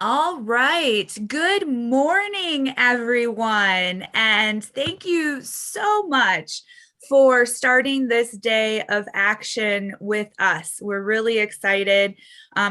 All right. Good morning, everyone. And thank you so much for starting this day of action with us. We're really excited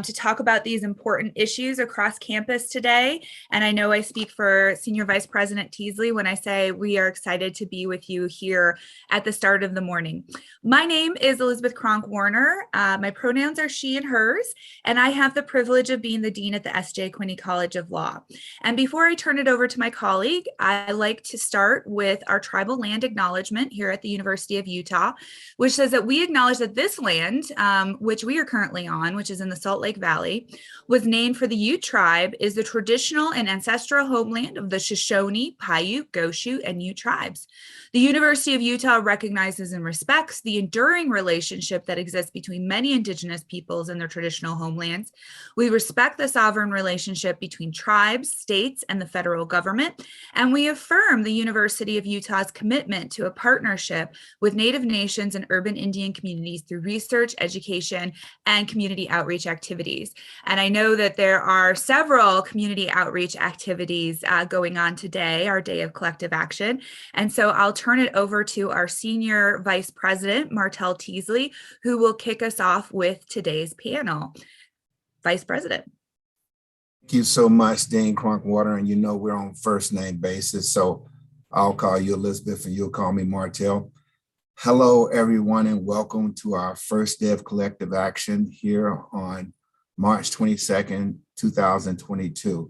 to talk about these important issues across campus today. And I know I speak for Senior Vice President Teasley when I say we are excited to be with you here at the start of the morning. My name is Elizabeth Kronk Warner. My pronouns are she and hers, and I have the privilege of being the Dean at the S.J. Quinney College of Law. And before I turn it over to my colleague, I like to start with our tribal land acknowledgement here at the University of Utah, which says that we acknowledge that this land, which we are currently on, which is in the Salt Lake Valley, was named for the Ute tribe, is the traditional and ancestral homeland of the Shoshone, Paiute, Goshu, and Ute tribes. The University of Utah recognizes and respects the enduring relationship that exists between many Indigenous peoples and their traditional homelands. We respect the sovereign relationship between tribes, states, and the federal government, and we affirm the University of Utah's commitment to a partnership with Native nations and urban Indian communities through research, education, and community outreach activities. And I know that there are several community outreach activities going on today, our day of collective action. And so I'll turn it over to our Senior Vice President, Martell Teasley, who will kick us off with today's panel. Vice President. Thank you so much, Dean Kronk Water. And you know we're on first name basis, so I'll call you Elizabeth and you'll call me Martell. Hello, everyone, and welcome to our first day of collective action here on March 22nd, 2022.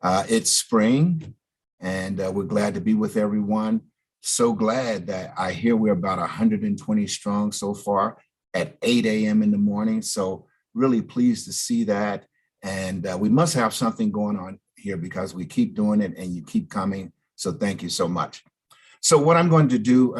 It's spring, and we're glad to be with everyone. So glad that I hear we're about 120 strong so far at 8 a.m. in the morning. So really pleased to see that. And we must have something going on here because we keep doing it and you keep coming. So thank you so much. So what I'm going to do,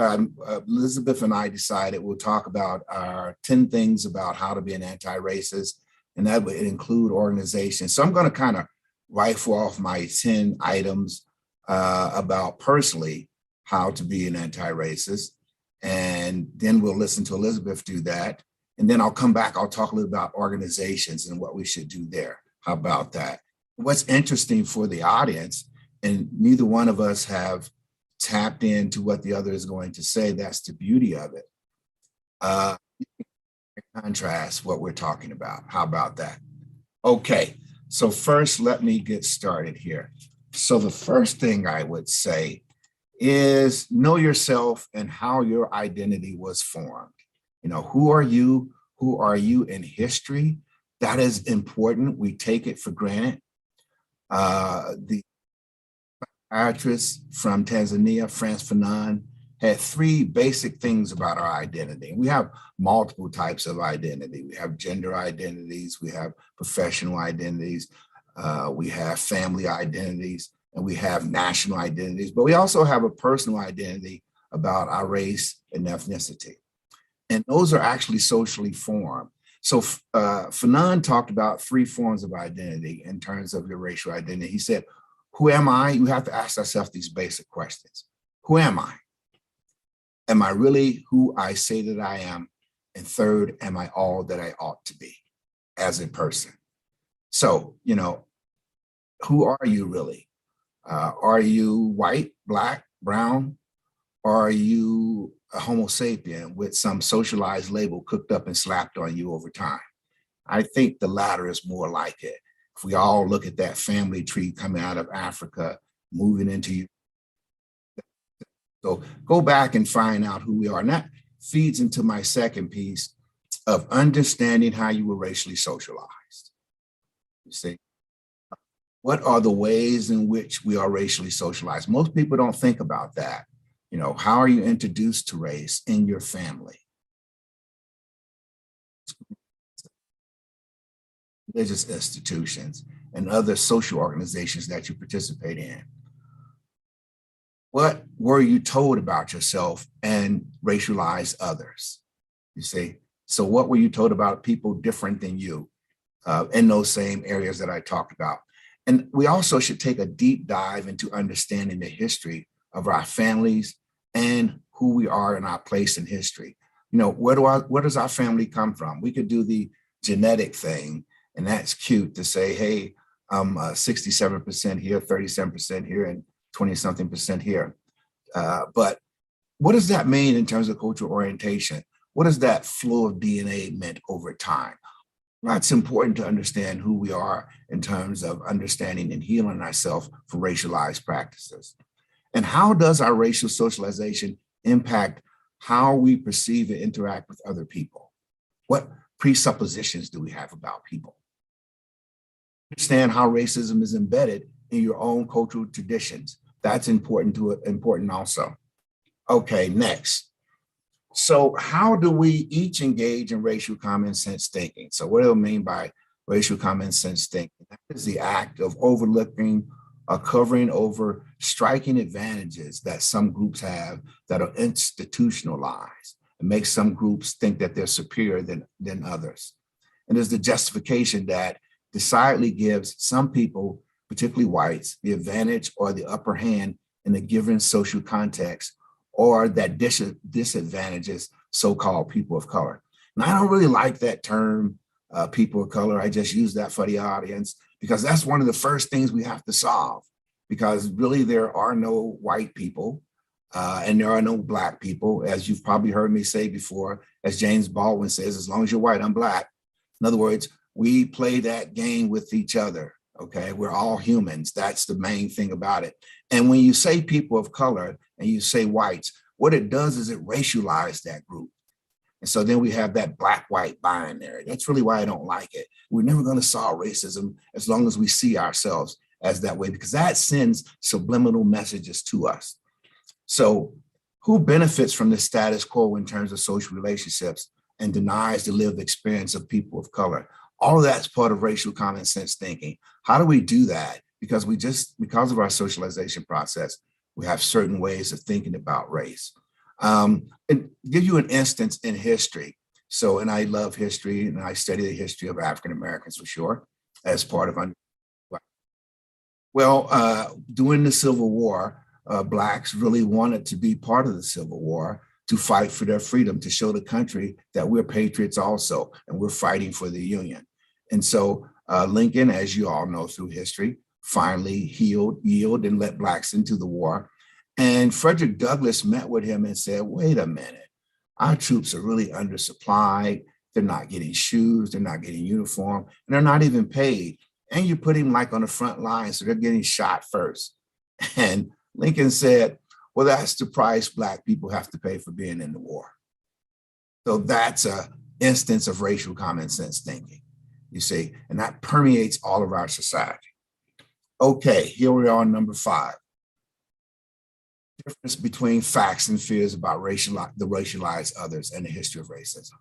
Elizabeth and I decided we'll talk about our 10 things about how to be an anti-racist, and that would include organizations. So I'm going to kind of rifle off my 10 items about personally how to be an anti-racist, and then we'll listen to Elizabeth do that. And then I'll come back, I'll talk a little about organizations and what we should do there. How about that? What's interesting for the audience, and neither one of us have tapped into what the other is going to say, that's the beauty of it. Contrast what we're talking about. How about that? Okay, so first let me get started here. So the first thing I would say is know yourself and how your identity was formed. You know, who are you? Who are you in history? That is important. We take it for granted. The psychiatrist from Tanzania, Frantz Fanon, had three basic things about our identity. We have multiple types of identity. We have gender identities, we have professional identities, we have family identities, and we have national identities, but we also have a personal identity about our race and ethnicity. And those are actually socially formed. So Fanon talked about three forms of identity in terms of your racial identity. He said, who am I? You have to ask yourself these basic questions. Who am I? Am I really who I say that I am? And third, am I all that I ought to be as a person? So, you know, who are you really? Are you white, black, brown? Or are you a Homo sapien with some socialized label cooked up and slapped on you over time? I think the latter is more like it. If we all look at that family tree coming out of Africa, moving into you. So go back and find out who we are. And that feeds into my second piece of understanding how you were racially socialized. You see, what are the ways in which we are racially socialized? Most people don't think about that. You know, how are you introduced to race in your family? Religious institutions and other social organizations that you participate in. What were you told about yourself and racialized others? You see, so what were you told about people different than you in those same areas that I talked about? And we also should take a deep dive into understanding the history of our families and who we are in our place in history. You know, where does our family come from? We could do the genetic thing, and that's cute to say, hey, I'm 67% here, 37% here, and 20-something percent here. But what does that mean in terms of cultural orientation? What does that flow of DNA meant over time? Well, it's important to understand who we are in terms of understanding and healing ourselves from racialized practices. And how does our racial socialization impact how we perceive and interact with other people? What presuppositions do we have about people? Understand how racism is embedded in your own cultural traditions. That's important also. Okay, next. So how do we each engage in racial common sense thinking? So what do I mean by racial common sense thinking? That is the act of overlooking or covering over striking advantages that some groups have that are institutionalized and make some groups think that they're superior than others. And there's the justification that decidedly gives some people, particularly whites, the advantage or the upper hand in a given social context, or that disadvantages so-called people of color. And I don't really like that term, people of color. I just use that for the audience because that's one of the first things we have to solve, because really there are no white people and there are no Black people. As you've probably heard me say before, as James Baldwin says, as long as you're white, I'm Black. In other words, we play that game with each other. Okay, we're all humans. That's the main thing about it. And when you say people of color and you say whites, what it does is it racializes that group. And so then we have that Black-white binary. That's really why I don't like it. We're never going to solve racism as long as we see ourselves as that way, because that sends subliminal messages to us. So who benefits from the status quo in terms of social relationships and denies the lived experience of people of color? All of that's part of racial common sense thinking. How do we do that? Because of our socialization process, we have certain ways of thinking about race. And give you an instance in history. So, and I love history and I study the history of African Americans for sure, as part of, during the Civil War, Blacks really wanted to be part of the Civil War to fight for their freedom, to show the country that we're patriots also, and we're fighting for the Union. And so Lincoln, as you all know through history, finally yielded and let Blacks into the war. And Frederick Douglass met with him and said, wait a minute, our troops are really undersupplied. They're not getting shoes, they're not getting uniform, and they're not even paid. And you put him like on the front line, so they're getting shot first. And Lincoln said, well, that's the price Black people have to pay for being in the war. So that's an instance of racial common sense thinking. You see, and that permeates all of our society. Okay, here we are on number 5. Difference between facts and fears about the racialized others and the history of racism.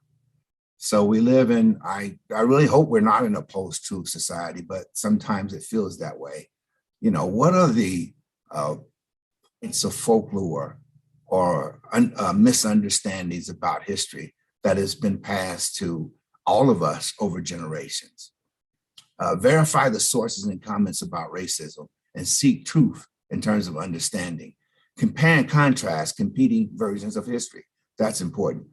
So we live in, I really hope we're not in a post-truth society, but sometimes it feels that way. You know, what are the it's a folklore or misunderstandings about history that has been passed to all of us over generations? Verify the sources and comments about racism and seek truth in terms of understanding. Compare and contrast competing versions of history. That's important.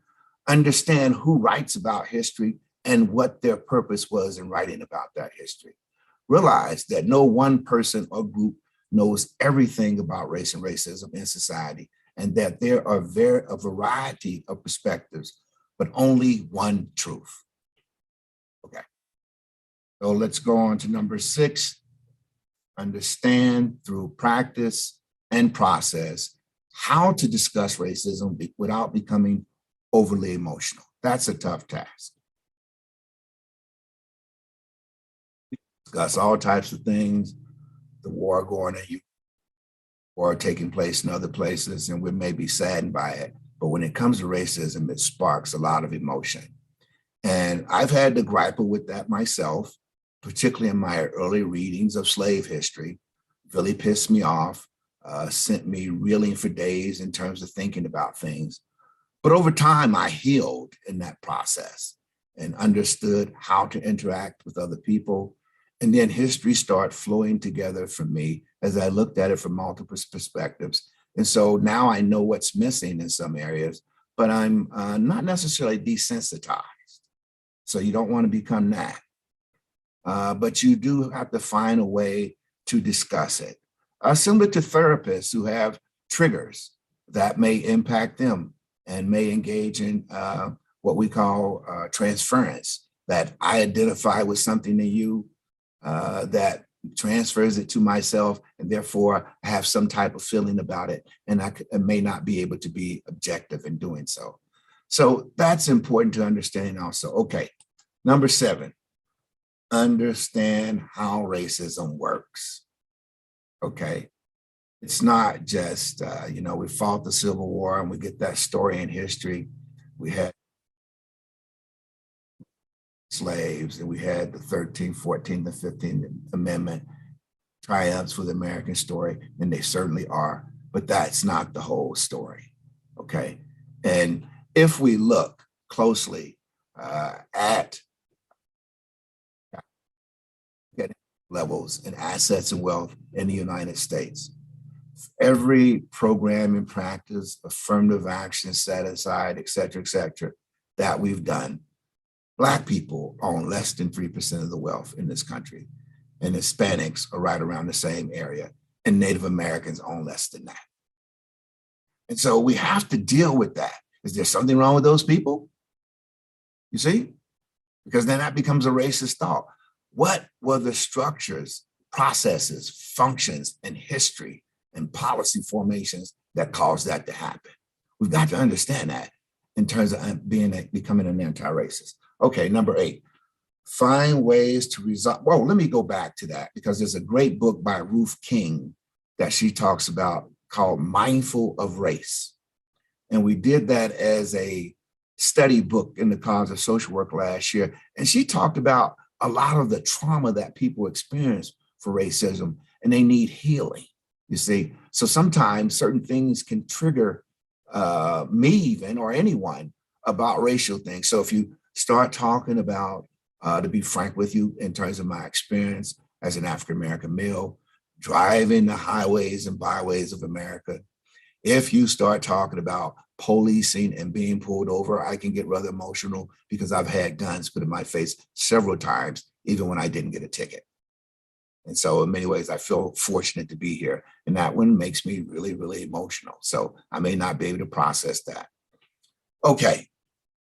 Understand who writes about history and what their purpose was in writing about that history. Realize that no one person or group knows everything about race and racism in society, and that there are a variety of perspectives, but only one truth. Okay, so let's go on to number 6. Understand through practice and process how to discuss racism without becoming overly emotional. That's a tough task. We discuss all types of things, the war going on, or taking place in other places, and we may be saddened by it. But when it comes to racism, it sparks a lot of emotion. And I've had to grapple with that myself, particularly in my early readings of slave history. Really pissed me off, sent me reeling for days in terms of thinking about things. But over time, I healed in that process and understood how to interact with other people. And then history started flowing together for me as I looked at it from multiple perspectives. And so now I know what's missing in some areas, but I'm not necessarily desensitized. So you don't want to become that. but you do have to find a way to discuss it. Similar to therapists who have triggers that may impact them and may engage in what we call transference, that I identify with something in you that transfers it to myself, and therefore I have some type of feeling about it, and I may not be able to be objective in doing so. So that's important to understand also. Okay, number 7, understand how racism works. Okay, it's not just, we fought the Civil War and we get that story in history. We had slaves and we had the 13th, 14th, and 15th Amendment triumphs for the American story, and they certainly are, but that's not the whole story, okay? And if we look closely at levels and assets and wealth in the United States, every program and practice, affirmative action, set aside, et cetera, that we've done, Black people own less than 3% of the wealth in this country, and Hispanics are right around the same area, and Native Americans own less than that. And so we have to deal with that. Is there something wrong with those people? You see? Because then that becomes a racist thought. What were the structures, processes, functions, and history and policy formations that caused that to happen? We've got to understand that in terms of becoming an anti-racist. Okay, number 8, find ways to resolve. Well, let me go back to that, because there's a great book by Ruth King that she talks about called Mindful of Race. And we did that as a study book in the College of Social Work last year. And she talked about a lot of the trauma that people experience for racism, and they need healing, you see. So sometimes certain things can trigger me even, or anyone, about racial things. So if you start talking about, to be frank with you, in terms of my experience as an African-American male, driving the highways and byways of America, if you start talking about policing and being pulled over, I can get rather emotional, because I've had guns put in my face several times, even when I didn't get a ticket. And so in many ways, I feel fortunate to be here. And that one makes me really, really emotional. So I may not be able to process that. Okay,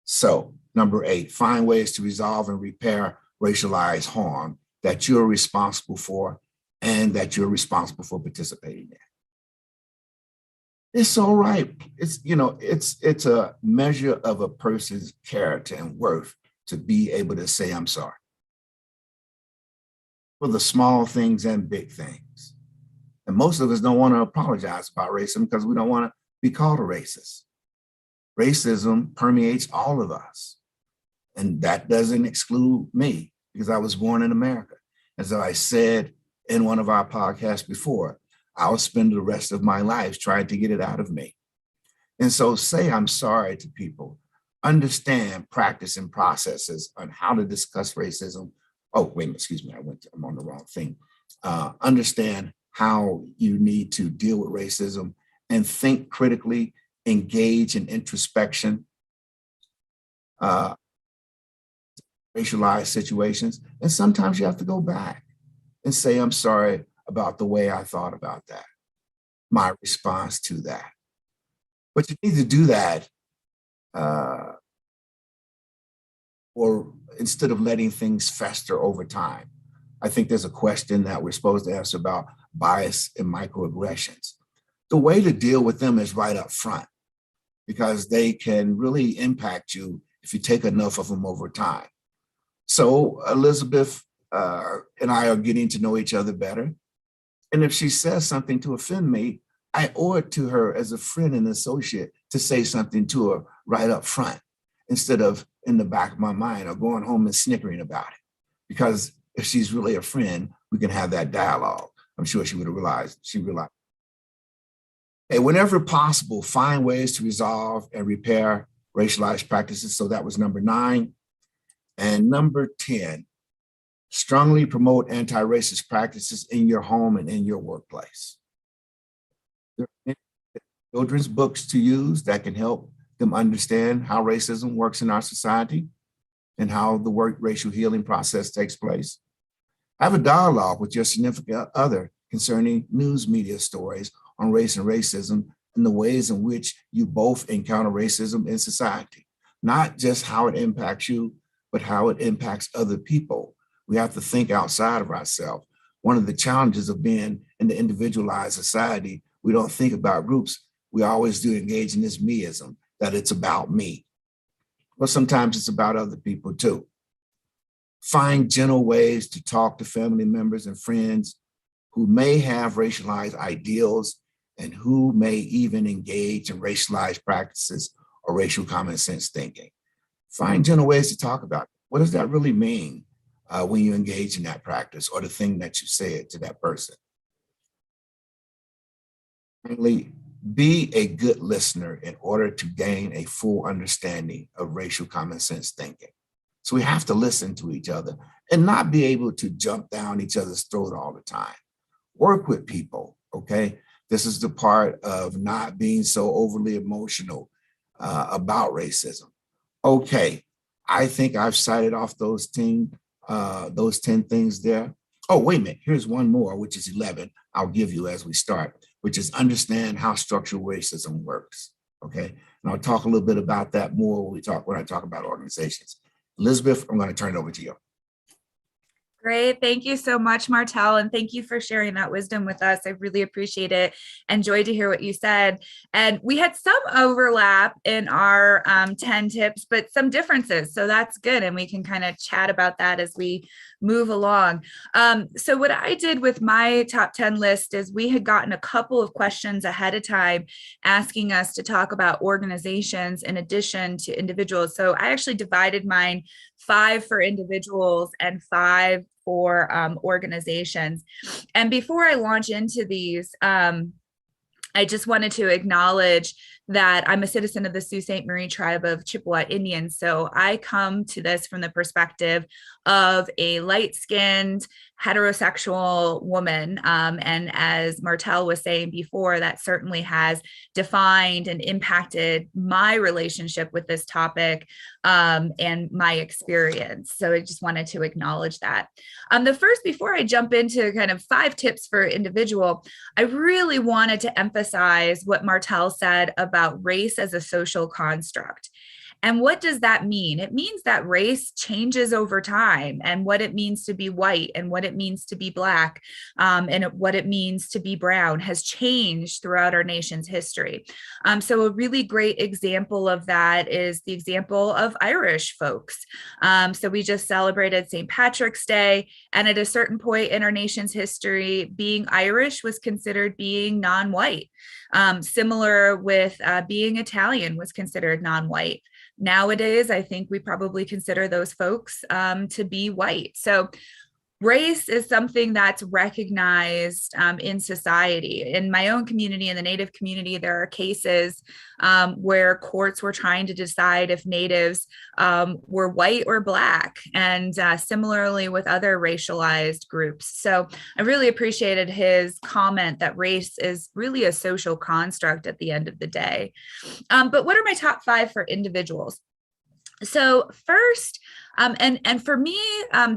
so number 8, find ways to resolve and repair racialized harm that you're responsible for and that you're responsible for participating in. It's all right. It's a measure of a person's character and worth to be able to say, I'm sorry, for the small things and big things. And most of us don't want to apologize about racism because we don't want to be called a racist. Racism permeates all of us. And that doesn't exclude me, because I was born in America. As I said in one of our podcasts before, I'll spend the rest of my life trying to get it out of me. And so say I'm sorry to people. Understand practice and processes on how to discuss racism. Oh, wait, excuse me, I'm on the wrong thing. Understand how you need to deal with racism and think critically, engage in introspection, racialized situations. And sometimes you have to go back and say, I'm sorry about the way I thought about that, my response to that. But you need to do that or instead of letting things fester over time. I think there's a question that we're supposed to answer about bias and microaggressions. The way to deal with them is right up front, because they can really impact you if you take enough of them over time. So Elizabeth and I are getting to know each other better. And if she says something to offend me, I owe it to her as a friend and associate to say something to her right up front, instead of in the back of my mind or going home and snickering about it. Because if she's really a friend, we can have that dialogue. I'm sure she would have realized, Hey, whenever possible, find ways to resolve and repair racialized practices. So that was number 9. And number 10, strongly promote anti-racist practices in your home and in your workplace. There are many children's books to use that can help them understand how racism works in our society and how the racial healing process takes place. Have a dialogue with your significant other concerning news media stories on race and racism and the ways in which you both encounter racism in society. Not just how it impacts you, but how it impacts other people. We have to think outside of ourselves. One of the challenges of being in the individualized society, we don't think about groups. We always do engage in this meism, that it's about me. Well, sometimes it's about other people too. Find gentle ways to talk to family members and friends who may have racialized ideals and who may even engage in racialized practices or racial common sense thinking. Find gentle ways to talk about it. What does that really mean when you engage in that practice or the thing that you said to that person? Finally, be a good listener in order to gain a full understanding of racial common sense thinking. So we have to listen to each other and not be able to jump down each other's throat all the time. Work with people, okay? This is the part of not being so overly emotional about racism. Okay, I think I've cited off those 10 things there. Oh, wait a minute, here's one more, which is 11, I'll give you as we start, which is understand how structural racism works, okay? And I'll talk a little bit about that more when I talk about organizations. Elizabeth, I'm going to turn it over to you. Great. Thank you so much, Martell. And thank you for sharing that wisdom with us. I really appreciate it. Enjoyed to hear what you said. And we had some overlap in our 10 tips, but some differences. So that's good. And we can kind of chat about that as we move along. So what I did with my top 10 list is we had gotten a couple of questions ahead of time asking us to talk about organizations in addition to individuals. So I actually divided mine 5 for individuals and 5 for organizations. And before I launch into these, I just wanted to acknowledge that I'm a citizen of the Sault Ste. Marie tribe of Chippewa Indians. So I come to this from the perspective of a light-skinned, heterosexual woman. And as Martell was saying before, that certainly has defined and impacted my relationship with this topic and my experience. So I just wanted to acknowledge that. The first, before I jump into kind of 5 tips for individual, I really wanted to emphasize what Martell said about race as a social construct. And what does that mean? It means that race changes over time, and what it means to be white and what it means to be Black and what it means to be brown has changed throughout our nation's history. So a really great example of that is the example of Irish folks. So we just celebrated St. Patrick's Day, and at a certain point in our nation's history, being Irish was considered being non-white. Similar with being Italian was considered non-white. Nowadays, I think we probably consider those folks to be white. So race is something that's recognized in society. In my own community, in the Native community, there are cases where courts were trying to decide if Natives were white or Black, and similarly with other racialized groups. So I really appreciated his comment that race is really a social construct at the end of the day. But what are my top 5 for individuals? So first, and for me,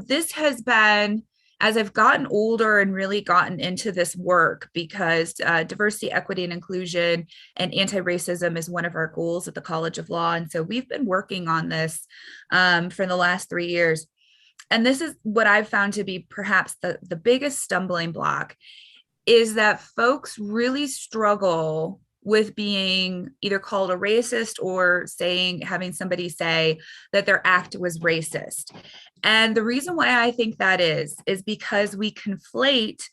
this has been, as I've gotten older and really gotten into this work, because diversity, equity, and inclusion and anti-racism is one of our goals at the College of Law. And so we've been working on this for the last 3 years. And this is what I've found to be perhaps the biggest stumbling block, is that folks really struggle with being either called a racist or having somebody say that their act was racist. And the reason why I think that is because we conflate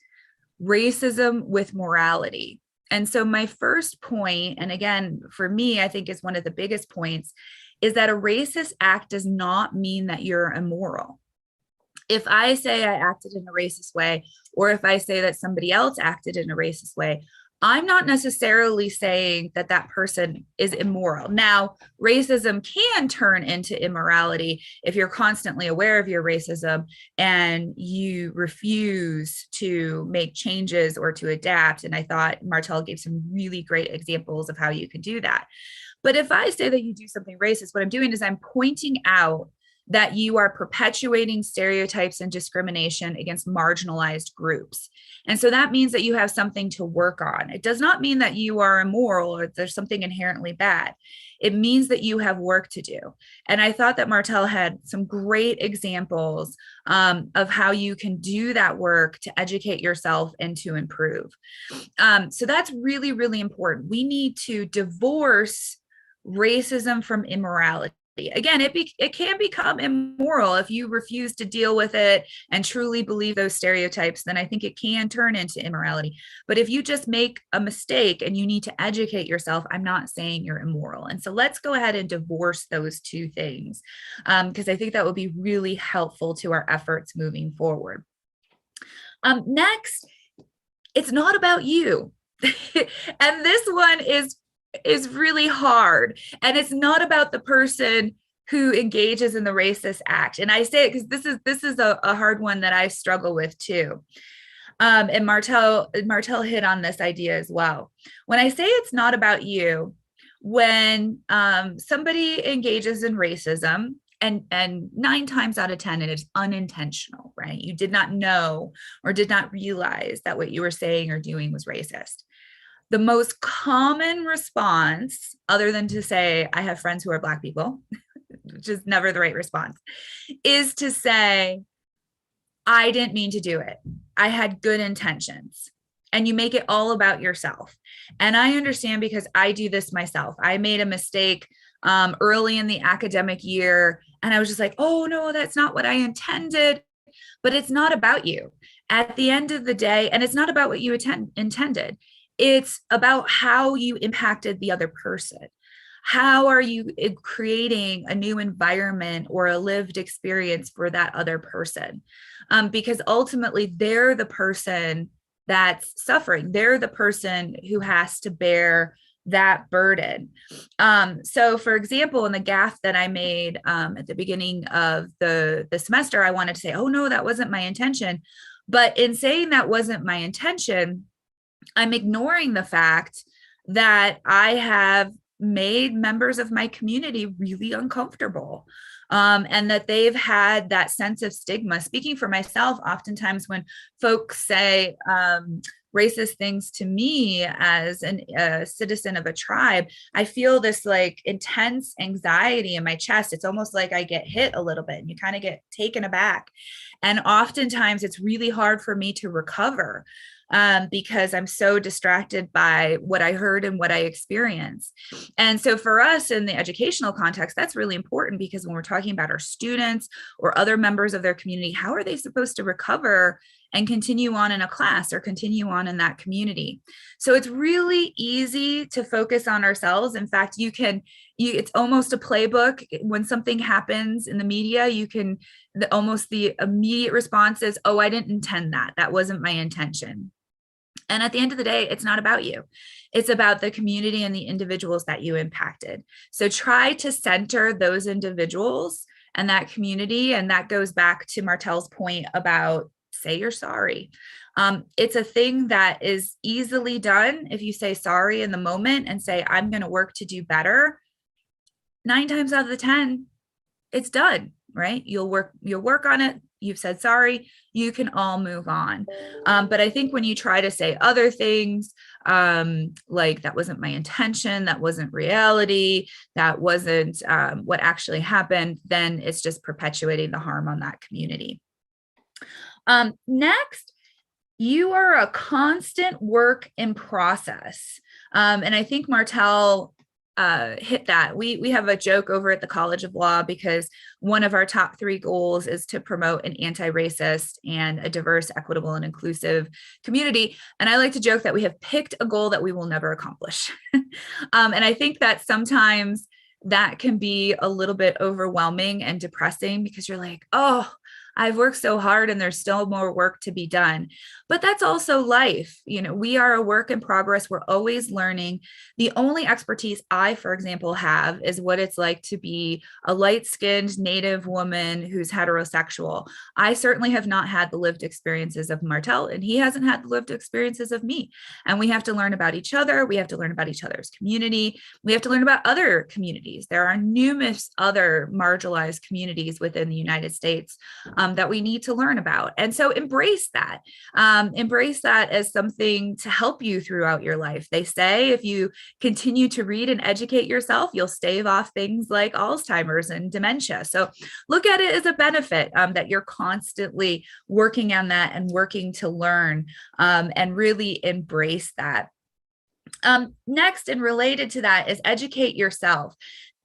racism with morality. And so my first point, and again, for me, I think is one of the biggest points, is that a racist act does not mean that you're immoral. If I say I acted in a racist way, or if I say that somebody else acted in a racist way, I'm not necessarily saying that that person is immoral. Now, racism can turn into immorality if you're constantly aware of your racism and you refuse to make changes or to adapt. And I thought Martell gave some really great examples of how you could do that. But if I say that you do something racist, what I'm doing is I'm pointing out that you are perpetuating stereotypes and discrimination against marginalized groups. And so that means that you have something to work on. It does not mean that you are immoral or there's something inherently bad. It means that you have work to do. And I thought that Martell had some great examples of how you can do that work to educate yourself and to improve. So that's really, really important. We need to divorce racism from immorality. Again, it can become immoral if you refuse to deal with it and truly believe those stereotypes, then I think it can turn into immorality. But if you just make a mistake and you need to educate yourself, I'm not saying you're immoral. And so let's go ahead and divorce those two things, because I think that would be really helpful to our efforts moving forward. Next, it's not about you. And this one is really hard. And it's not about the person who engages in the racist act. And I say it because this is a hard one that I struggle with too. And Martell hit on this idea as well. When I say it's not about you, when somebody engages in racism, and 9 times out of 10, it is unintentional, right? You did not know or did not realize that what you were saying or doing was racist. The most common response, other than to say, I have friends who are Black people, which is never the right response, is to say, I didn't mean to do it. I had good intentions. And you make it all about yourself. And I understand because I do this myself. I made a mistake early in the academic year, and I was just like, oh no, that's not what I intended. But it's not about you. At the end of the day, and it's not about what you intended. It's about how you impacted the other person. How are you creating a new environment or a lived experience for that other person? Because ultimately, they're the person that's suffering. They're the person who has to bear that burden. So, for example, in the gaffe that I made at the beginning of the semester, I wanted to say, oh, no, that wasn't my intention. But in saying that wasn't my intention, I'm ignoring the fact that I have made members of my community really uncomfortable, and that they've had that sense of stigma. Speaking for myself, oftentimes when folks say racist things to me as a citizen of a tribe, I feel this like intense anxiety in my chest. It's almost like I get hit a little bit and you kind of get taken aback. And oftentimes it's really hard for me to recover because I'm so distracted by what I heard and what I experienced. And so for us in the educational context, that's really important because when we're talking about our students or other members of their community, how are they supposed to recover and continue on in a class or continue on in that community? So it's really easy to focus on ourselves. In fact, it's almost a playbook. When something happens in the media, almost the immediate response is, oh, I didn't intend that. That wasn't my intention. And at the end of the day, it's not about you. It's about the community and the individuals that you impacted. So try to center those individuals and that community. And that goes back to Martell's point about say you're sorry. It's a thing that is easily done if you say sorry in the moment and say, I'm going to work to do better. 9 times out of the 10, it's done, right? You'll work on it. You've said sorry, you can all move on. But I think when you try to say other things, like that wasn't my intention, that wasn't reality, that wasn't what actually happened, then it's just perpetuating the harm on that community. Next, you are a constant work in process. And I think Martell hit that. We have a joke over at the College of Law because one of our top 3 goals is to promote an anti-racist and a diverse, equitable, and inclusive community. And I like to joke that we have picked a goal that we will never accomplish. And I think that sometimes that can be a little bit overwhelming and depressing because you're like, oh, I've worked so hard and there's still more work to be done. But that's also life. We are a work in progress. We're always learning. The only expertise I, for example, have is what it's like to be a light-skinned Native woman who's heterosexual. I certainly have not had the lived experiences of Martell, and he hasn't had the lived experiences of me. And we have to learn about each other. We have to learn about each other's community. We have to learn about other communities. There are numerous other marginalized communities within the United States that we need to learn about. And so embrace that. Embrace that as something to help you throughout your life. They say if you continue to read and educate yourself, you'll stave off things like Alzheimer's and dementia. So look at it as a benefit that you're constantly working on that and working to learn and really embrace that. Next, and related to that, is educate yourself.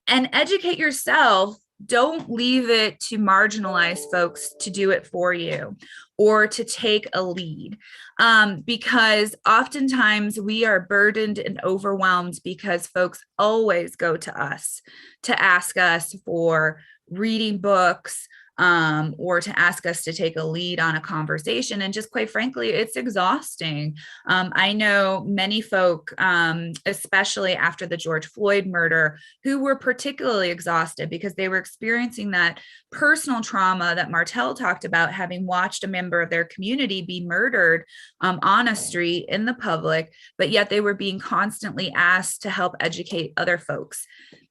And educate yourself, don't leave it to marginalized folks to do it for you or to take a lead, because oftentimes we are burdened and overwhelmed because folks always go to us to ask us for reading books, or to ask us to take a lead on a conversation. And just quite frankly, it's exhausting. I know many folk, especially after the George Floyd murder, who were particularly exhausted because they were experiencing that personal trauma that Martell talked about, having watched a member of their community be murdered on a street in the public, but yet they were being constantly asked to help educate other folks.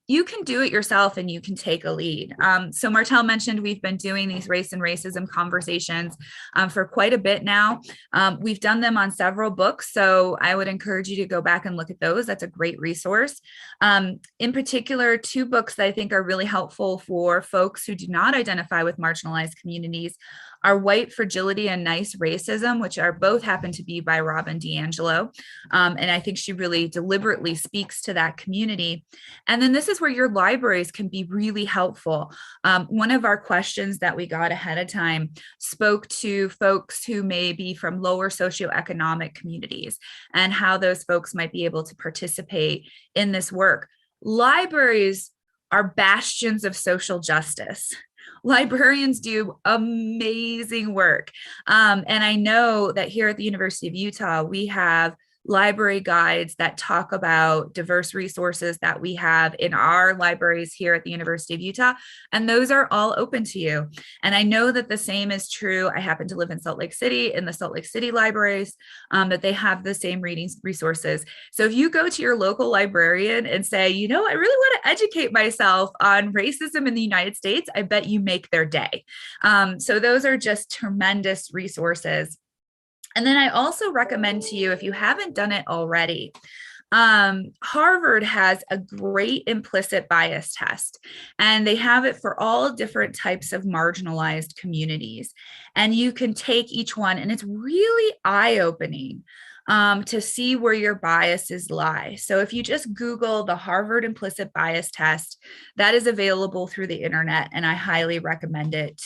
You can do it yourself and you can take a lead. So Martell mentioned we've been doing these race and racism conversations for quite a bit now. We've done them on several books, so I would encourage you to go back and look at those. That's a great resource. In particular, two books that I think are really helpful for folks who do not identify with marginalized communities are White Fragility and Nice Racism, which are both happen to be by Robin DiAngelo. And I think she really deliberately speaks to that community. And then this is where your libraries can be really helpful. One of our questions that we got ahead of time spoke to folks who may be from lower socioeconomic communities and how those folks might be able to participate in this work. Libraries are bastions of social justice. Librarians do amazing work. And I know that here at the University of Utah, we have library guides that talk about diverse resources that we have in our libraries here at the University of Utah, and those are all open to you. And I know that the same is true. I happen to live in Salt Lake City, in the Salt Lake City libraries, that they have the same reading resources. So if you go to your local librarian and say, I really want to educate myself on racism in the United States, I bet you make their day. So those are just tremendous resources. And then I also recommend to you, if you haven't done it already, Harvard has a great implicit bias test, and they have it for all different types of marginalized communities. And you can take each one, and it's really eye-opening to see where your biases lie. So if you just Google the Harvard Implicit Bias Test, that is available through the internet, and I highly recommend it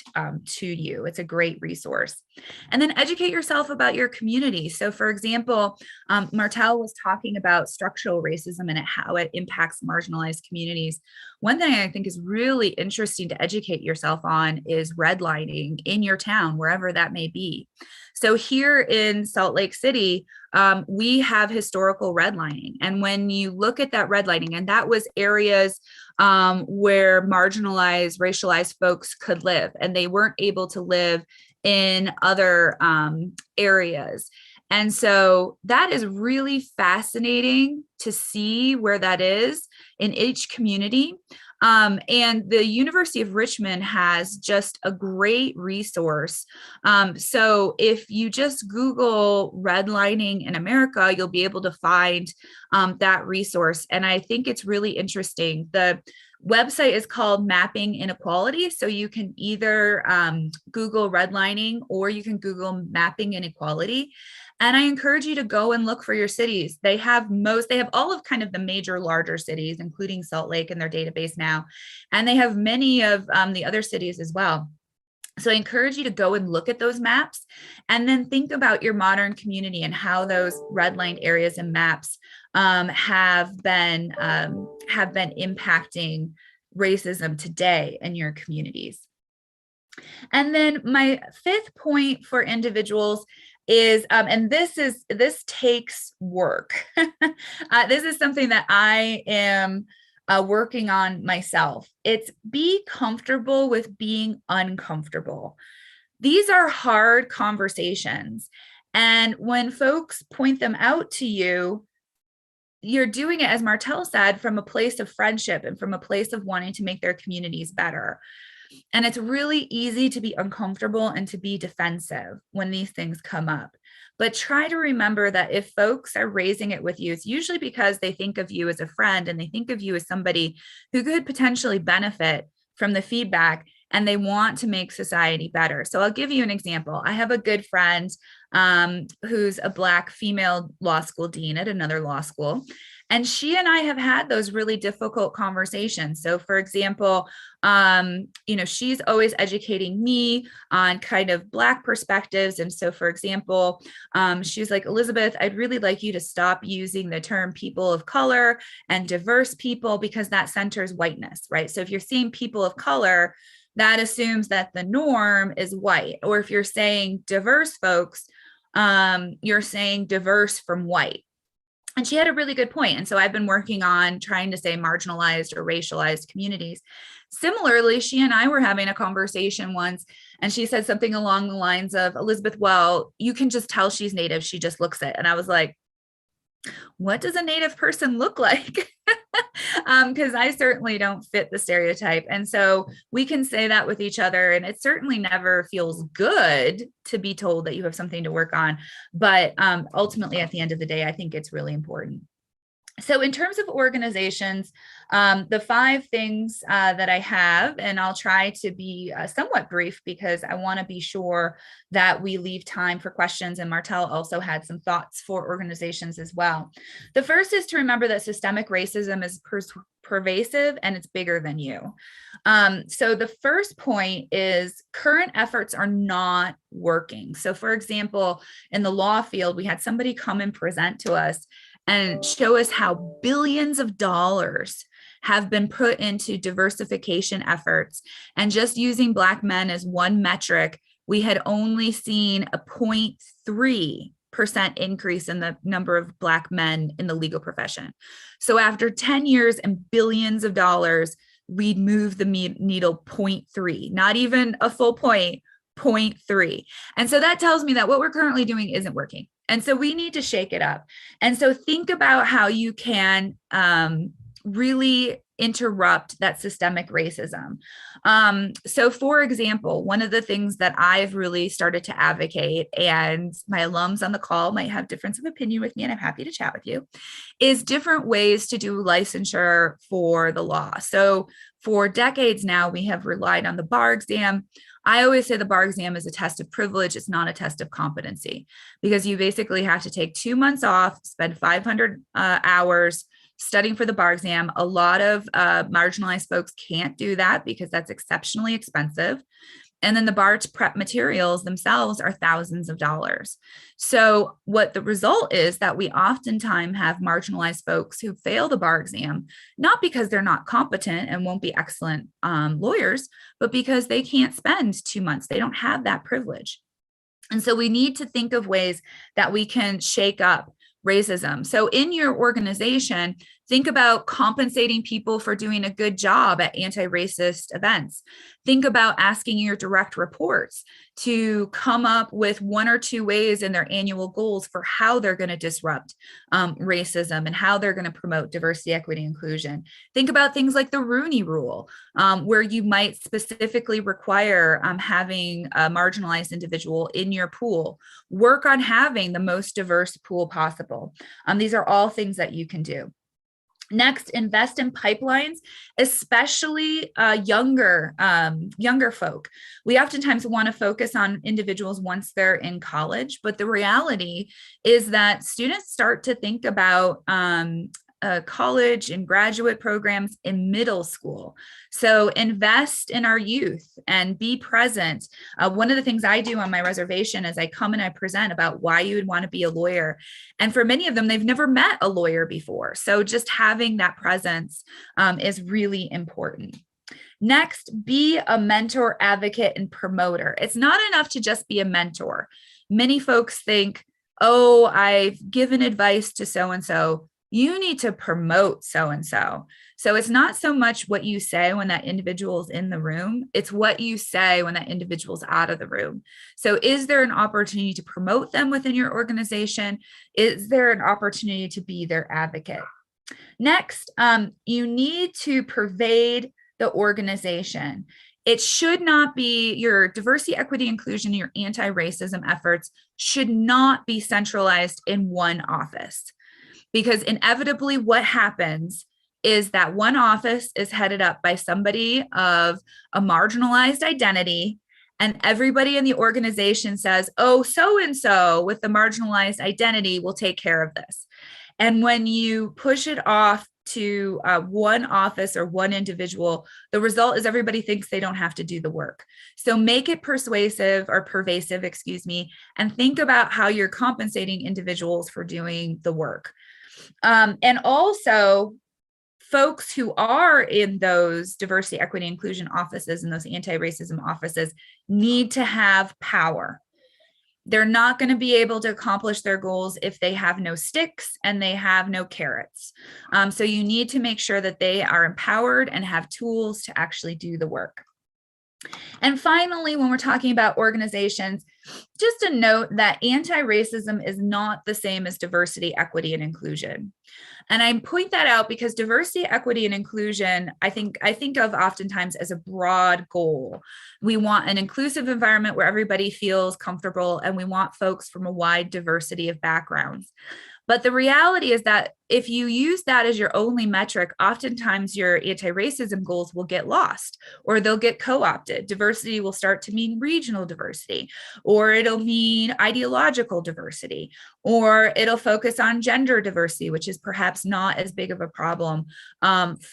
to you. It's a great resource. And then educate yourself about your community. So for example, Martell was talking about structural racism and how it impacts marginalized communities. One thing I think is really interesting to educate yourself on is redlining in your town, wherever that may be. So here in Salt Lake City, we have historical redlining. And when you look at that redlining, and that was areas where marginalized, racialized folks could live, and they weren't able to live in other areas. And so that is really fascinating to see where that is in each community. And the University of Richmond has just a great resource. So if you just Google redlining in America, you'll be able to find that resource. And I think it's really interesting. The website is called Mapping Inequality. So you can either Google redlining or you can Google Mapping Inequality. And I encourage you to go and look for your cities. They have all of kind of the major larger cities, including Salt Lake in their database now. And they have many of the other cities as well. So I encourage you to go and look at those maps and then think about your modern community and how those redlined areas and maps have been impacting racism today in your communities. And then my fifth point for individuals is, and this takes work. This is something that I am working on myself. It's be comfortable with being uncomfortable. These are hard conversations. And when folks point them out to you, you're doing it, as Martell said, from a place of friendship and from a place of wanting to make their communities better. And it's really easy to be uncomfortable and to be defensive when these things come up. But try to remember that if folks are raising it with you, it's usually because they think of you as a friend and they think of you as somebody who could potentially benefit from the feedback, and they want to make society better. So I'll give you an example. I have a good friend who's a Black female law school dean at another law school. And she and I have had those really difficult conversations. So, for example, she's always educating me on kind of Black perspectives. And so, for example, she's like, Elizabeth, I'd really like you to stop using the term people of color and diverse people, because that centers whiteness, right? So if you're seeing people of color, that assumes that the norm is white. Or if you're saying diverse folks, you're saying diverse from white. And she had a really good point. And so I've been working on trying to say marginalized or racialized communities. Similarly, she and I were having a conversation once, and she said something along the lines of, Elizabeth, well, you can just tell she's Native. She just looks it. And I was like, what does a Native person look like? Because I certainly don't fit the stereotype. And so we can say that with each other. And it certainly never feels good to be told that you have something to work on. But ultimately, at the end of the day, I think it's really important. So in terms of organizations, the 5 things that I have, and I'll try to be somewhat brief because I want to be sure that we leave time for questions. And Martell also had some thoughts for organizations as well. The first is to remember that systemic racism is pervasive and it's bigger than you. So the first point is current efforts are not working. So for example, in the law field, we had somebody come and present to us and show us how billions of dollars have been put into diversification efforts. And just using Black men as one metric, we had only seen a 0.3% increase in the number of Black men in the legal profession. So after 10 years and billions of dollars, we'd move the needle 0.3, not even a full point, 0.3. And so that tells me that what we're currently doing isn't working. And so we need to shake it up. And so think about how you can really interrupt that systemic racism. So for example, one of the things that I've really started to advocate, and my alums on the call might have difference of opinion with me, and I'm happy to chat with you, is different ways to do licensure for the law. So for decades now, we have relied on the bar exam. I always say the bar exam is a test of privilege. It's not a test of competency, because you basically have to take 2 months off, spend 500 hours studying for the bar exam. A lot of marginalized folks can't do that because that's exceptionally expensive. And then the bar prep materials themselves are thousands of dollars. So what the result is that we oftentimes have marginalized folks who fail the bar exam, not because they're not competent and won't be excellent lawyers, but because they can't spend 2 months. They don't have that privilege. And so we need to think of ways that we can shake up racism. So in your organization, think about compensating people for doing a good job at anti-racist events. Think about asking your direct reports to come up with 1 or 2 ways in their annual goals for how they're going to disrupt racism and how they're going to promote diversity, equity, inclusion. Think about things like the Rooney Rule, where you might specifically require having a marginalized individual in your pool. Work on having the most diverse pool possible. These are all things that you can do. Next, invest in pipelines, especially younger folk. We oftentimes want to focus on individuals once they're in college, but the reality is that students start to think about college and graduate programs in middle school. So invest in our youth and be present. One of the things I do on my reservation is I come and I present about why you would want to be a lawyer. And for many of them, they've never met a lawyer before. So just having that presence is really important. Next, be a mentor, advocate, and promoter. It's not enough to just be a mentor. Many folks think, oh, I've given advice to so and so. You need to promote so and so. So it's not so much what you say when that individual is in the room, it's what you say when that individual's out of the room. So is there an opportunity to promote them within your organization? Is there an opportunity to be their advocate? Next, you need to pervade the organization. It should not be your diversity, equity, inclusion, your anti-racism efforts should not be centralized in one office, because inevitably what happens is that one office is headed up by somebody of a marginalized identity, and everybody in the organization says, oh, so-and-so with the marginalized identity will take care of this. And when you push it off to one office or one individual, the result is everybody thinks they don't have to do the work. So make it persuasive or pervasive, excuse me, and think about how you're compensating individuals for doing the work. And also, folks who are in those diversity, equity, inclusion offices and those anti-racism offices need to have power. They're not going to be able to accomplish their goals if they have no sticks and they have no carrots. So you need to make sure that they are empowered and have tools to actually do the work. And finally, when we're talking about organizations, just a note that anti-racism is not the same as diversity, equity, and inclusion. And I point that out because diversity, equity, and inclusion, I think of oftentimes as a broad goal. We want an inclusive environment where everybody feels comfortable, and we want folks from a wide diversity of backgrounds. But the reality is that if you use that as your only metric, oftentimes your anti-racism goals will get lost, or they'll get co-opted. Diversity will start to mean regional diversity, or it'll mean ideological diversity, or it'll focus on gender diversity, which is perhaps not as big of a problem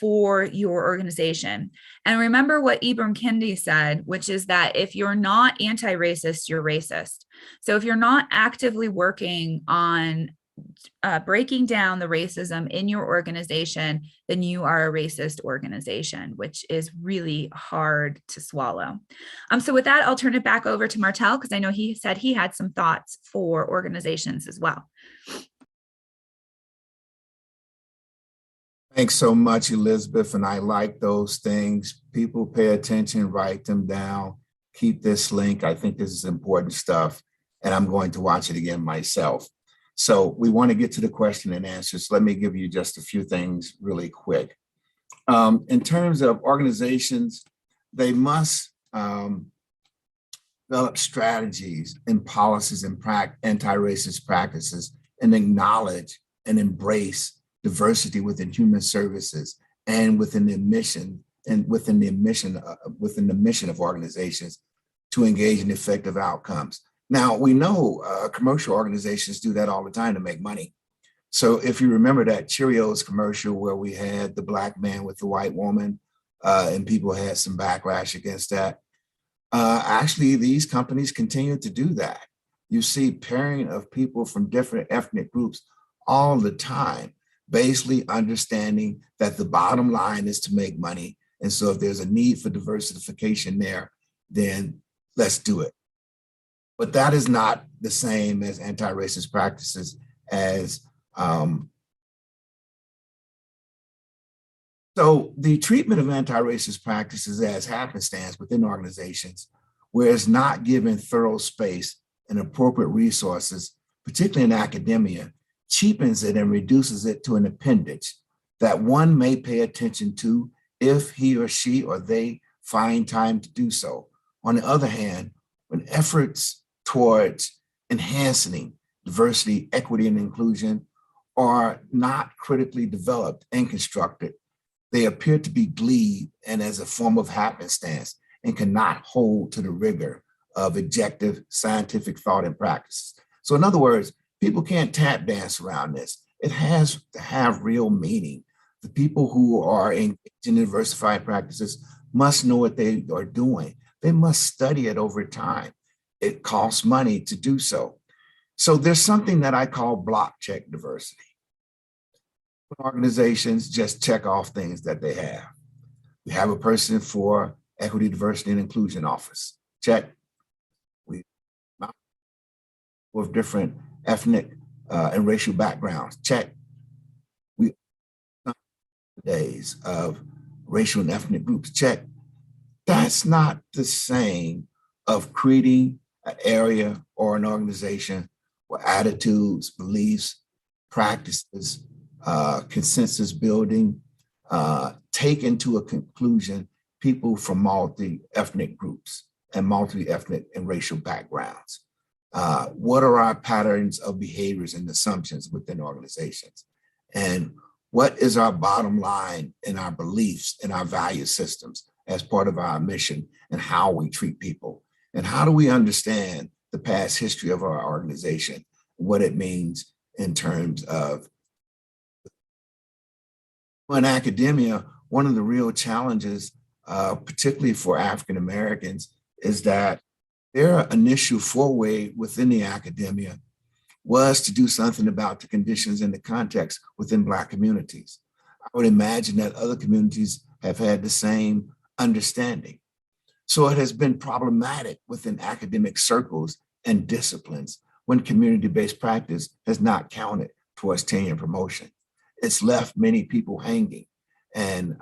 for your organization. And remember what Ibram Kendi said, which is that if you're not anti-racist, you're racist. So if you're not actively working on breaking down the racism in your organization, then you are a racist organization, which is really hard to swallow. So with that, I'll turn it back over to Martell, because I know he said he had some thoughts for organizations as well. Thanks so much, Elizabeth. And I like those things. People pay attention, write them down, keep this link. I think this is important stuff, and I'm going to watch it again myself. So we want to get to the question and answers. Let me give you just a few things really quick. In terms of organizations, they must develop strategies and policies and anti-racist practices, and acknowledge and embrace diversity within human services and within the mission of organizations to engage in effective outcomes. Now, we know commercial organizations do that all the time to make money. So if you remember that Cheerios commercial where we had the black man with the white woman, and people had some backlash against that, actually, these companies continue to do that. You see pairing of people from different ethnic groups all the time, basically understanding that the bottom line is to make money. And so if there's a need for diversification there, then let's do it. But that is not the same as anti-racist practices as so the treatment of anti-racist practices as happenstance within organizations, where it's not given thorough space and appropriate resources, particularly in academia, cheapens it and reduces it to an appendage that one may pay attention to if he or she or they find time to do so. On the other hand, when efforts towards enhancing diversity, equity, and inclusion are not critically developed and constructed, they appear to be gleed and as a form of happenstance, and cannot hold to the rigor of objective scientific thought and practices. So in other words, people can't tap dance around this. It has to have real meaning. The people who are engaged in diversified practices must know what they are doing. They must study it over time. It costs money to do so. So there's something that I call block check diversity. Organizations just check off things that they have. We have a person for Equity, Diversity, and Inclusion Office. Check. We with different ethnic and racial backgrounds. Check. We days of racial and ethnic groups. Check. That's not the same of creating an area or an organization where attitudes, beliefs, practices, consensus building take into a conclusion people from multi-ethnic groups and multi-ethnic and racial backgrounds. What are our patterns of behaviors and assumptions within organizations? And what is our bottom line in our beliefs and our value systems as part of our mission and how we treat people? And how do we understand the past history of our organization, what it means in terms of in academia, one of the real challenges, particularly for African Americans, is that their initial foray within the academia was to do something about the conditions and the context within Black communities. I would imagine that other communities have had the same understanding. So it has been problematic within academic circles and disciplines when community-based practice has not counted towards tenure and promotion. It's left many people hanging. And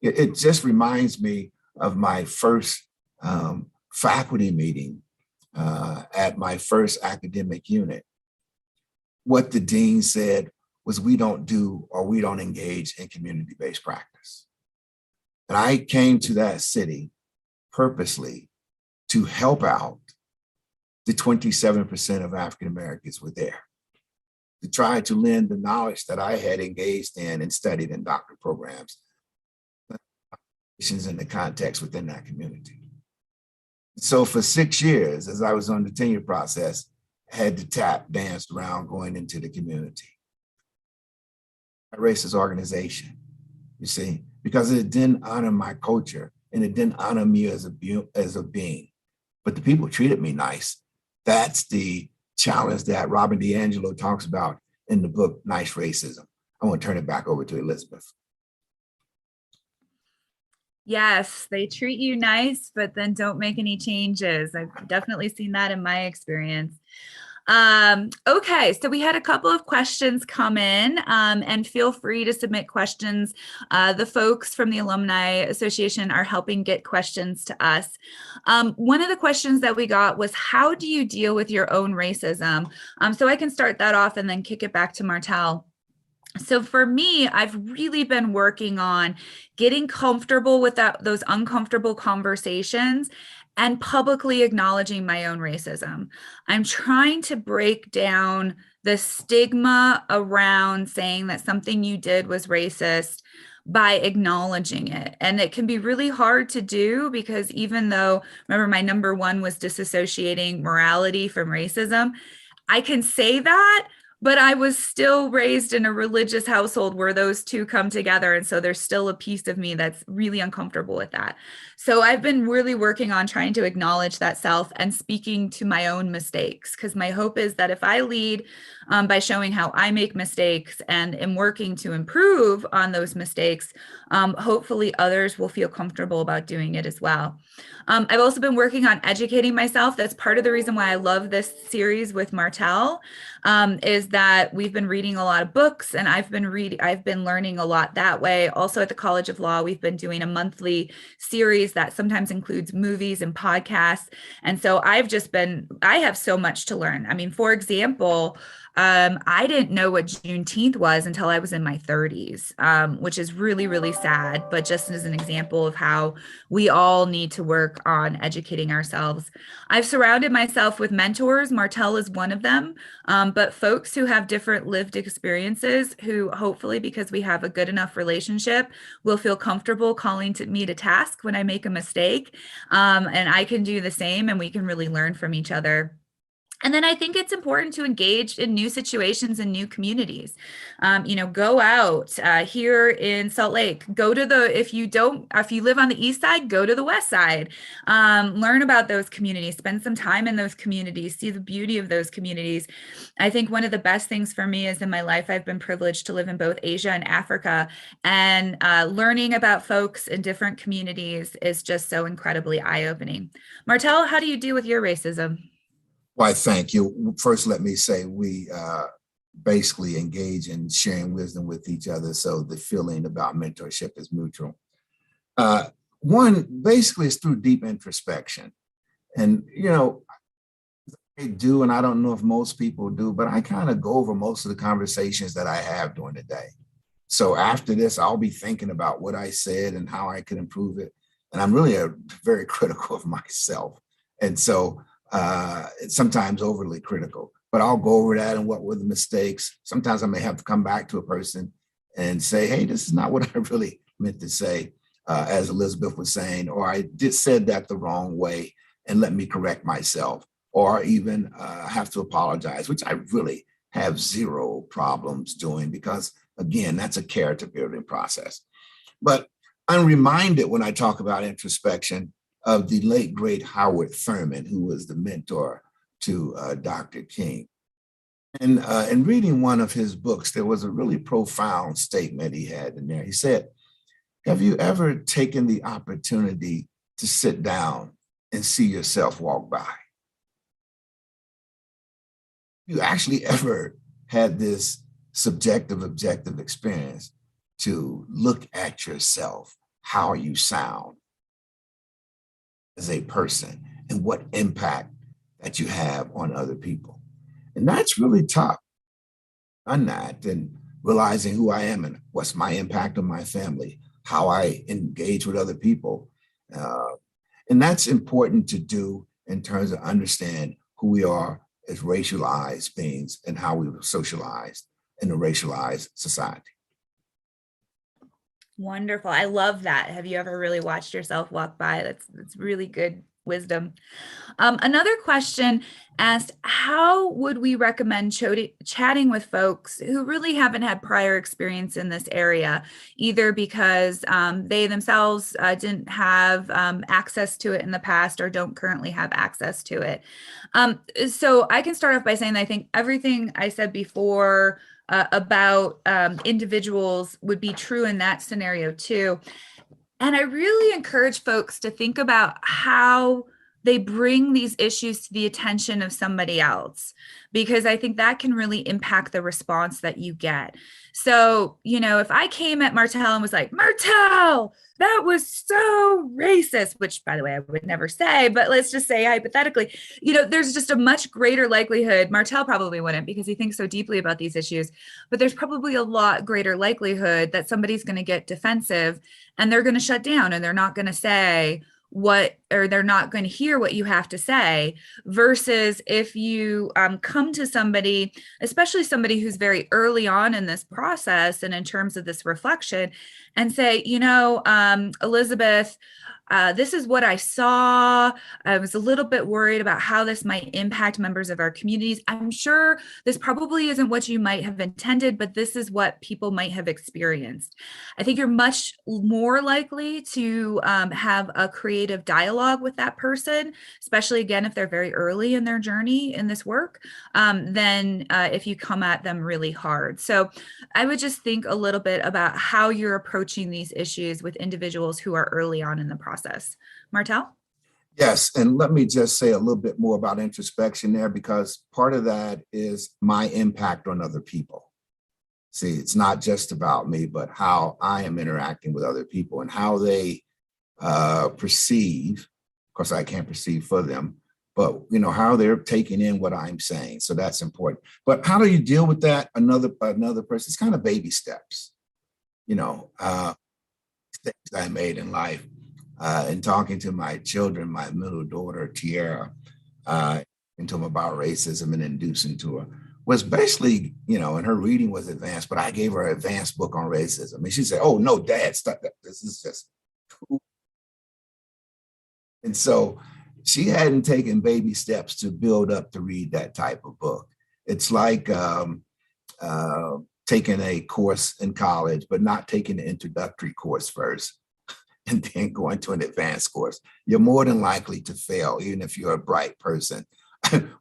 it just reminds me of my first faculty meeting at my first academic unit. What the dean said was, we don't do or we don't engage in community-based practice. And I came to that city purposely to help out the 27% of African Americans were there, to try to lend the knowledge that I had engaged in and studied in doctoral programs in the context within that community. So for 6 years, as I was on the tenure process, I had to tap danced around going into the community. A racist organization, you see, because it didn't honor my culture and it didn't honor me as a being. But the people treated me nice. That's the challenge that Robin DiAngelo talks about in the book, Nice Racism. I want to turn it back over to Elizabeth. Yes, they treat you nice, but then don't make any changes. I've definitely seen that in my experience. Okay, so we had a couple of questions come in, and feel free to submit questions. The folks from the Alumni Association are helping get questions to us. One of the questions that we got was, how do you deal with your own racism? So I can start that off and then kick it back to Martell. So for me, I've really been working on getting comfortable with those uncomfortable conversations and publicly acknowledging my own racism. I'm trying to break down the stigma around saying that something you did was racist by acknowledging it. And it can be really hard to do because even though, remember, my number one was disassociating morality from racism, I can say that, but I was still raised in a religious household where those two come together. And so there's still a piece of me that's really uncomfortable with that. So I've been really working on trying to acknowledge that self and speaking to my own mistakes, because my hope is that if I lead by showing how I make mistakes and am working to improve on those mistakes, hopefully others will feel comfortable about doing it as well. I've also been working on educating myself. That's part of the reason why I love this series with Martell, is that we've been reading a lot of books, and I've been learning a lot that way. Also at the College of Law, we've been doing a monthly series that sometimes includes movies and podcasts. And so I have so much to learn. I mean, for example, I didn't know what Juneteenth was until I was in my 30s, which is really, really sad, but just as an example of how we all need to work on educating ourselves. I've surrounded myself with mentors. Martell is one of them, but folks who have different lived experiences who hopefully, because we have a good enough relationship, will feel comfortable calling me to task when I make a mistake. And I can do the same, and we can really learn from each other. And then I think it's important to engage in new situations and new communities. Go out here in Salt Lake. Go to if you live on the east side, go to the west side. Learn about those communities. Spend some time in those communities. See the beauty of those communities. I think one of the best things for me is in my life, I've been privileged to live in both Asia and Africa, and learning about folks in different communities is just so incredibly eye-opening. Martell, how do you deal with your racism? Why, thank you. First, let me say we basically engage in sharing wisdom with each other. So the feeling about mentorship is mutual. Uh, One, basically, is through deep introspection. And, I do, and I don't know if most people do, but I kind of go over most of the conversations that I have during the day. So after this, I'll be thinking about what I said and how I could improve it. And I'm really very critical of myself. And so it's sometimes overly critical, but I'll go over that and what were the mistakes. Sometimes I may have to come back to a person and say, hey, this is not what I really meant to say, as Elizabeth was saying, or I said that the wrong way, and let me correct myself, or even have to apologize, which I really have zero problems doing because, again, that's a character building process. But I'm reminded when I talk about introspection of the late, great Howard Thurman, who was the mentor to Dr. King. And in reading one of his books, there was a really profound statement he had in there. He said, have you ever taken the opportunity to sit down and see yourself walk by? You actually ever had this subjective, objective experience to look at yourself, how you sound as a person, and what impact that you have on other people? And that's really tough on that, and realizing who I am and what's my impact on my family, how I engage with other people. And that's important to do in terms of understand who we are as racialized beings and how we were socialized in a racialized society. Wonderful. I love that. Have you ever really watched yourself walk by? That's really good wisdom. Another question asked, how would we recommend chatting with folks who really haven't had prior experience in this area, either because they themselves didn't have access to it in the past or don't currently have access to it? So I can start off by saying that I think everything I said before about individuals would be true in that scenario too. And I really encourage folks to think about how they bring these issues to the attention of somebody else, because I think that can really impact the response that you get. So, if I came at Martell and was like, Martell, that was so racist, which by the way, I would never say, but let's just say hypothetically, there's just a much greater likelihood, Martell probably wouldn't because he thinks so deeply about these issues, but there's probably a lot greater likelihood that somebody's going to get defensive and they're going to shut down and they're not going to say or they're not going to hear what you have to say, versus if you come to somebody, especially somebody who's very early on in this process and in terms of this reflection, and say, Elizabeth, this is what I saw. I was a little bit worried about how this might impact members of our communities. I'm sure this probably isn't what you might have intended, but this is what people might have experienced. I think you're much more likely to have a creative dialogue with that person, especially again, if they're very early in their journey in this work, than if you come at them really hard. So I would just think a little bit about how you're approaching these issues with individuals who are early on in the process. Martell? Yes, and let me just say a little bit more about introspection there, because part of that is my impact on other people. See, it's not just about me, but how I am interacting with other people and how they perceive. Of course, I can't perceive for them, but how they're taking in what I'm saying. So that's important. But how do you deal with that? Another person. It's kind of baby steps. Things I made in life. And talking to my children, my middle daughter, Tiara, and to them about racism and inducing to her, was basically, and her reading was advanced, but I gave her an advanced book on racism. And she said, oh, no, Dad, stop that. This is just. And so she hadn't taken baby steps to build up to read that type of book. It's like taking a course in college, but not taking the introductory course first and then going to an advanced course. You're more than likely to fail, even if you're a bright person.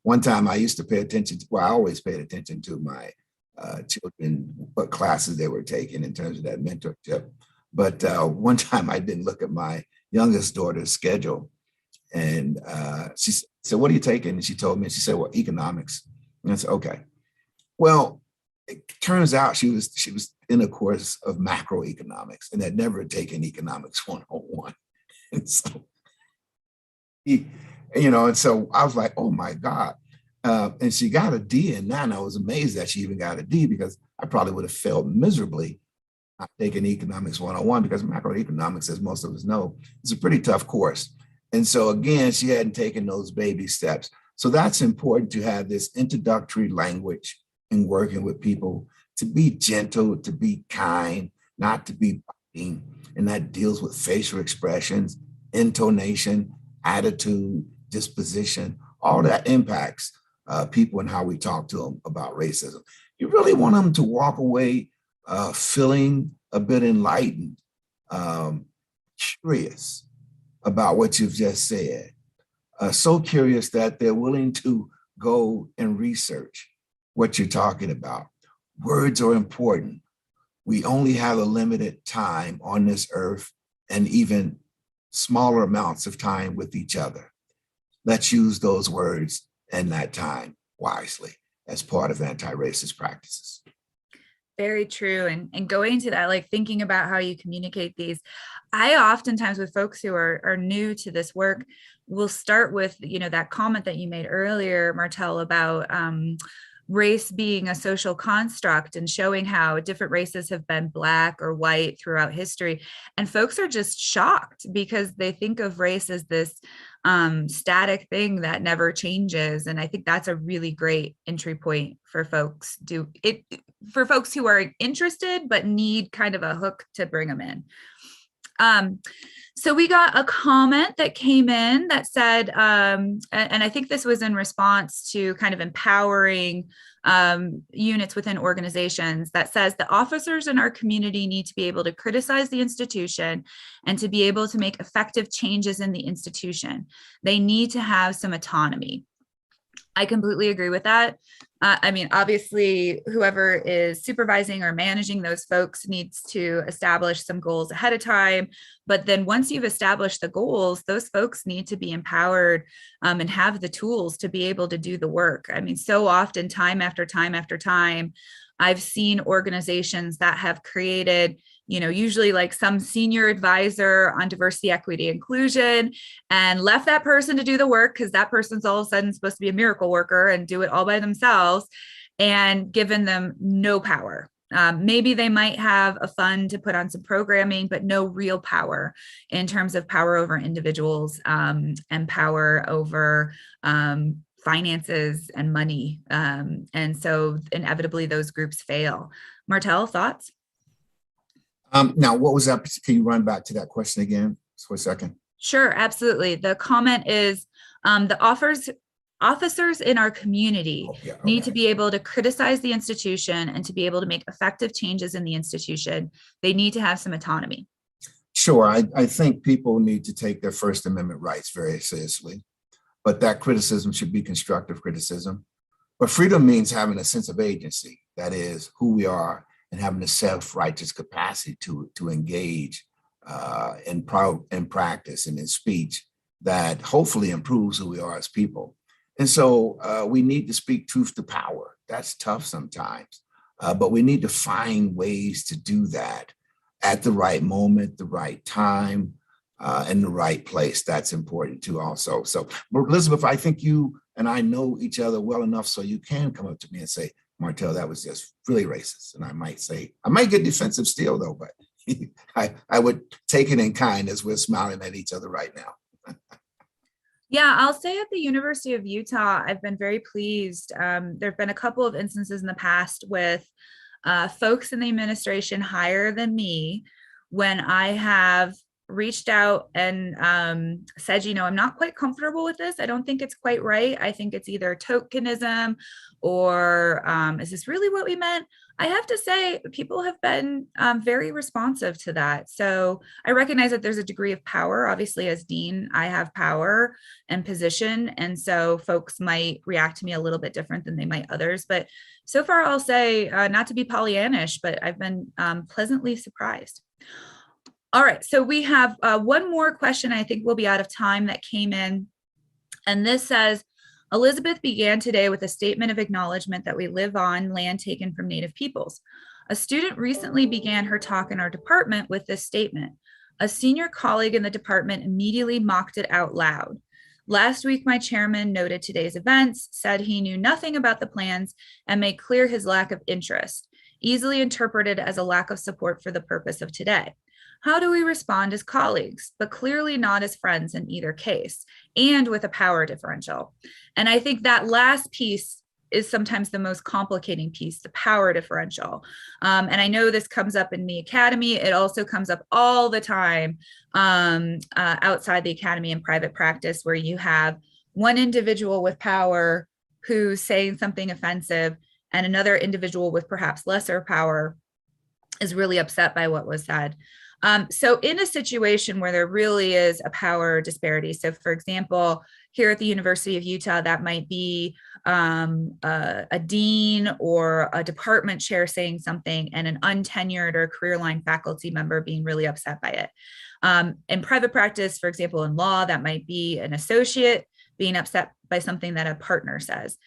One time I used to pay attention to, well, I always paid attention to my children, what classes they were taking in terms of that mentorship. But one time I didn't look at my youngest daughter's schedule. And she said, what are you taking? And she told me, and she said, well, economics. And I said, okay. Well, it turns out she was in a course of macroeconomics and had never taken economics 101. And so, and so I was like, oh my God. And she got a D in that. And I was amazed that she even got a D, because I probably would have failed miserably not taking economics 101, because macroeconomics, as most of us know, is a pretty tough course. And so again, she hadn't taken those baby steps. So that's important, to have this introductory language in working with people, to be gentle, to be kind, not to be biting. And that deals with facial expressions, intonation, attitude, disposition. All that impacts people and how we talk to them about racism. You really want them to walk away feeling a bit enlightened, curious about what you've just said. So curious that they're willing to go and research what you're talking about. Words are important. We only have a limited time on this earth, and even smaller amounts of time with each other. Let's use those words and that time wisely as part of anti-racist practices. Very true. And going to that, like thinking about how you communicate these, I oftentimes with folks who are new to this work will start with, that comment that you made earlier, Martell, about race being a social construct, and showing how different races have been Black or white throughout history. And folks are just shocked because they think of race as this static thing that never changes. And I think that's a really great entry point for folks for folks who are interested but need kind of a hook to bring them in. So we got a comment that came in that said, and I think this was in response to kind of empowering units within organizations, that says the officers in our community need to be able to criticize the institution and to be able to make effective changes in the institution. They need to have some autonomy. I completely agree with that. Obviously, whoever is supervising or managing those folks needs to establish some goals ahead of time. But then once you've established the goals, those folks need to be empowered and have the tools to be able to do the work. So often, time after time after time, I've seen organizations that have created, usually like some senior advisor on diversity, equity, inclusion, and left that person to do the work because that person's all of a sudden supposed to be a miracle worker and do it all by themselves, and given them no power. Maybe they might have a fund to put on some programming, but no real power in terms of power over individuals and power over finances and money. And so inevitably those groups fail. Martell, thoughts? Now, what was that? Can you run back to that question again for a second? Sure, absolutely. The comment is the officers in our community need to be able to criticize the institution and to be able to make effective changes in the institution. They need to have some autonomy. Sure, I think people need to take their First Amendment rights very seriously, but that criticism should be constructive criticism. But freedom means having a sense of agency, that is, who we are, and having a self-righteous capacity to engage in practice and in speech that hopefully improves who we are as people. And so we need to speak truth to power. That's tough sometimes, but we need to find ways to do that at the right moment, the right time, and the right place. That's important too also. So Elizabeth, I think you and I know each other well enough so you can come up to me and say, Martell, that was just really racist. And I might get defensive still though, but I would take it in kind as we're smiling at each other right now. Yeah, I'll say at the University of Utah, I've been very pleased. There have been a couple of instances in the past with folks in the administration higher than me when I have reached out and said, I'm not quite comfortable with this. I don't think it's quite right. I think it's either tokenism or is this really what we meant? I have to say, people have been very responsive to that. So I recognize that there's a degree of power. Obviously, as dean, I have power and position. And so folks might react to me a little bit different than they might others. But so far, I'll say, not to be Pollyannish, but I've been pleasantly surprised. All right, so we have one more question. I think we'll be out of time that came in. And this says, Elizabeth began today with a statement of acknowledgement that we live on land taken from Native peoples. A student recently began her talk in our department with this statement. A senior colleague in the department immediately mocked it out loud. Last week, my chairman noted today's events, said he knew nothing about the plans, and made clear his lack of interest, easily interpreted as a lack of support for the purpose of today. How do we respond as colleagues, but clearly not as friends in either case, and with a power differential? And I think that last piece is sometimes the most complicating piece, the power differential. And I know this comes up in the academy. It also comes up all the time outside the academy in private practice, where you have one individual with power who's saying something offensive, and another individual with perhaps lesser power is really upset by what was said. So in a situation where there really is a power disparity, so for example, here at the University of Utah, that might be a dean or a department chair saying something and an untenured or career line faculty member being really upset by it. In private practice, for example, in law, that might be an associate being upset by something that a partner says.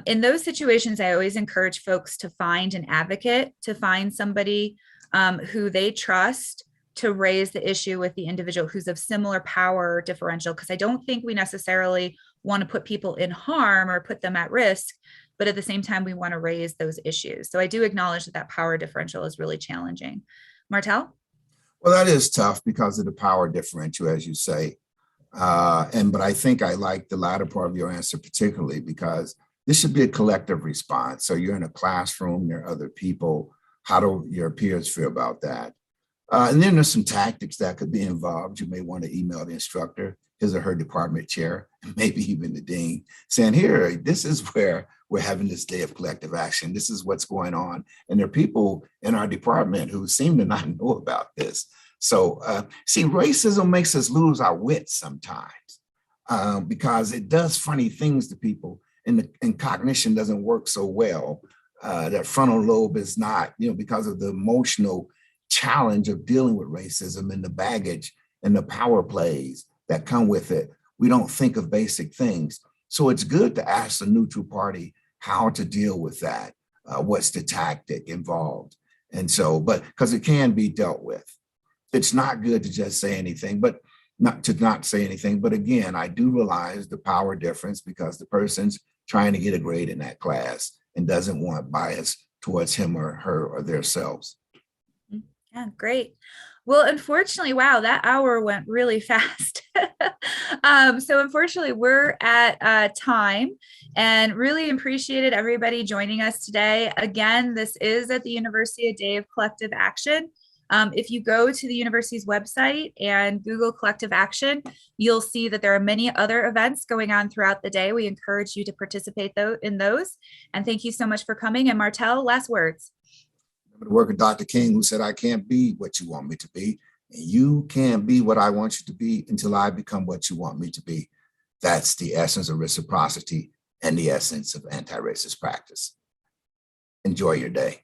In those situations, I always encourage folks to find an advocate, to find somebody who they trust to raise the issue with the individual who's of similar power differential, because I don't think we necessarily want to put people in harm or put them at risk, but at the same time, we want to raise those issues. So I do acknowledge that that power differential is really challenging. Martell? Well, that is tough because of the power differential, as you say. But I think I like the latter part of your answer particularly because this should be a collective response. So you're in a classroom, there are other people. How do your peers feel about that? And then there's some tactics that could be involved. You may want to email the instructor, his or her department chair, and maybe even the dean, saying, here, this is where we're having this day of collective action. This is what's going on. And there are people in our department who seem to not know about this. So see, racism makes us lose our wits sometimes because it does funny things to people and cognition doesn't work so well. That frontal lobe is not, because of the emotional challenge of dealing with racism and the baggage and the power plays that come with it. We don't think of basic things. So it's good to ask the neutral party how to deal with that. What's the tactic involved? And so, but because it can be dealt with. It's not good to just say anything, but not say anything. But again, I do realize the power difference because the person's trying to get a grade in that class and doesn't want bias towards him or her or their selves. Yeah, great. Well, unfortunately, wow, that hour went really fast. So unfortunately, we're at time and really appreciated everybody joining us today. Again, this is at the University, a day of collective action. If you go to the university's website and Google collective action, you'll see that there are many other events going on throughout the day. We encourage you to participate in those. And thank you so much for coming. And Martell, last words. The work of Dr. King, who said, I can't be what you want me to be. And you can't be what I want you to be until I become what you want me to be. That's the essence of reciprocity and the essence of anti-racist practice. Enjoy your day.